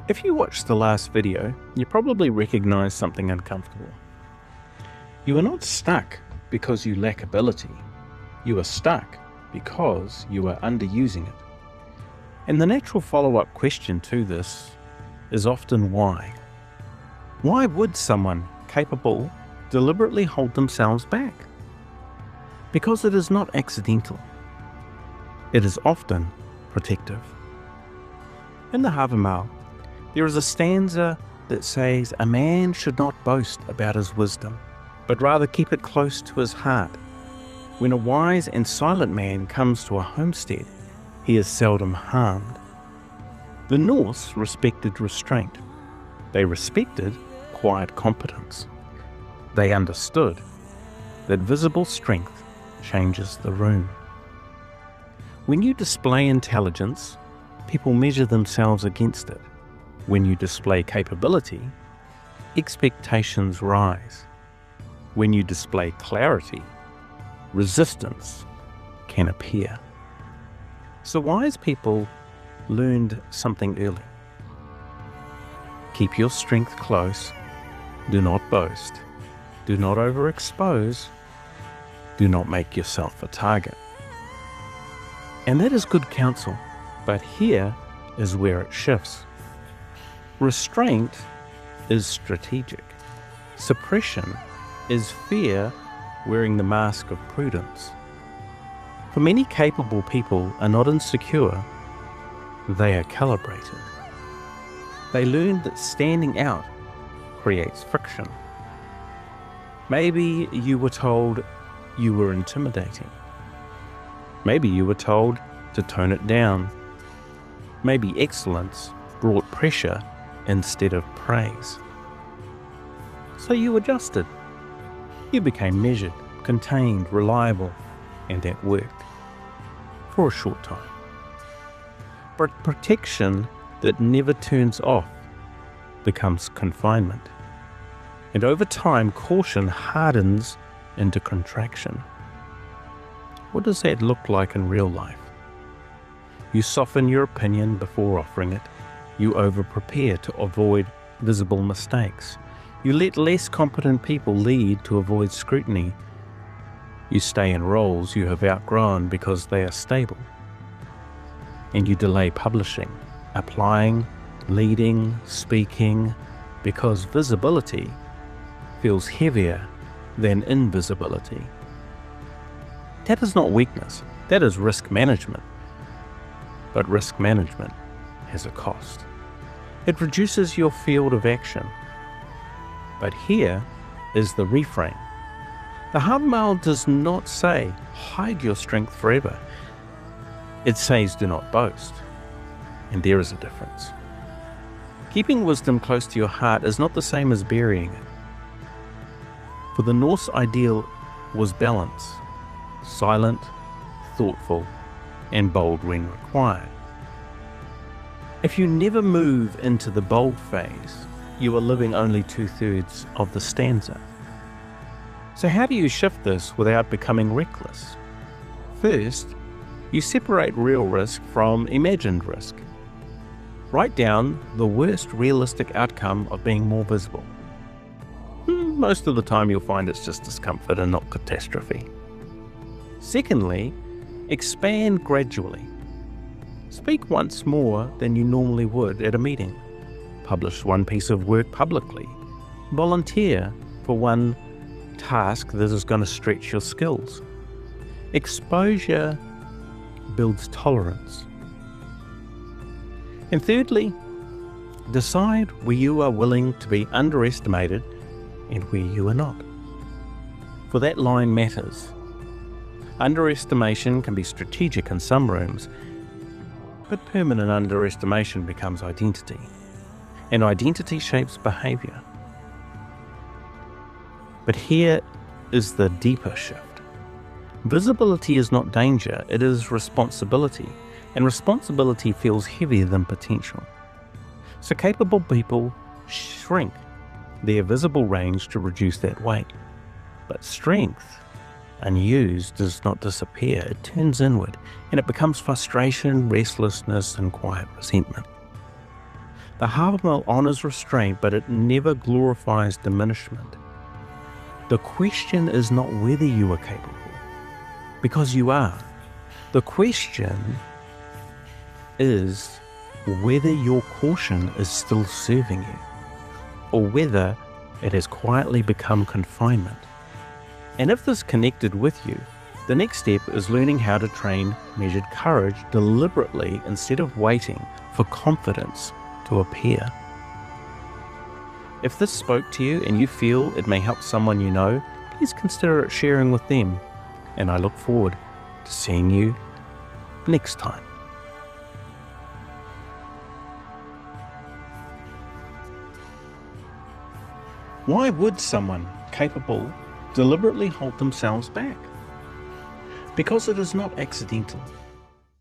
If you watched the last video, you probably recognize something uncomfortable. You are not stuck because you lack ability. You are stuck because you are underusing it. And the natural follow-up question to this is often why? Why would someone capable deliberately hold themselves back? Because it is not accidental. It is often protective. In the Hávamál, there is a stanza that says a man should not boast about his wisdom, but rather keep it close to his heart. When a wise and silent man comes to a homestead, he is seldom harmed. The Norse respected restraint. They respected quiet competence. They understood that visible strength changes the room. When you display intelligence, people measure themselves against it. When you display capability, expectations rise. When you display clarity, resistance can appear. So wise people learned something early. Keep your strength close. Do not boast. Do not overexpose. Do not make yourself a target. And that is good counsel, but here is where it shifts. Restraint is strategic. Suppression is fear wearing the mask of prudence. For many capable people are not insecure, they are calibrated. They learn that standing out creates friction. Maybe you were told you were intimidating. Maybe you were told to tone it down. Maybe excellence brought pressure instead of praise. So you adjusted. You became measured, contained, reliable, and that worked. For a short time. But protection that never turns off becomes confinement. And over time, caution hardens into contraction. What does that look like in real life? You soften your opinion before offering it. You over-prepare to avoid visible mistakes. You let less competent people lead to avoid scrutiny. You stay in roles you have outgrown because they are stable. And you delay publishing, applying, leading, speaking, because visibility feels heavier than invisibility. That is not weakness, that is risk management. But risk management has a cost. It reduces your field of action. But here is the reframe. The Havamal does not say, hide your strength forever. It says, do not boast. And there is a difference. Keeping wisdom close to your heart is not the same as burying it. For the Norse ideal was balance, silent, thoughtful, and bold when required. If you never move into the bold phase, you are living only 2/3 of the stanza. So how do you shift this without becoming reckless? First, you separate real risk from imagined risk. Write down the worst realistic outcome of being more visible. Most of the time you'll find it's just discomfort and not catastrophe. Secondly, expand gradually. Speak once more than you normally would at a meeting. Publish one piece of work publicly. Volunteer for one task that is going to stretch your skills. Exposure builds tolerance. And thirdly, decide where you are willing to be underestimated and where you are not. For that line matters. Underestimation can be strategic in some rooms, but permanent underestimation becomes identity, and identity shapes behavior. But here is the deeper shift. Visibility is not danger, it is responsibility, and responsibility feels heavier than potential. So capable people shrink their visible range to reduce that weight. But strength, unused, does not disappear, it turns inward, and it becomes frustration, restlessness, and quiet resentment. The Hávamál honors restraint, but it never glorifies diminishment. The question is not whether you are capable, because you are. The question is whether your caution is still serving you, or whether it has quietly become confinement. And if this connected with you, the next step is learning how to train measured courage deliberately instead of waiting for confidence to appear. If this spoke to you and you feel it may help someone you know, please consider it sharing with them. And I look forward to seeing you next time. Why would someone capable deliberately hold themselves back? Because it is not accidental.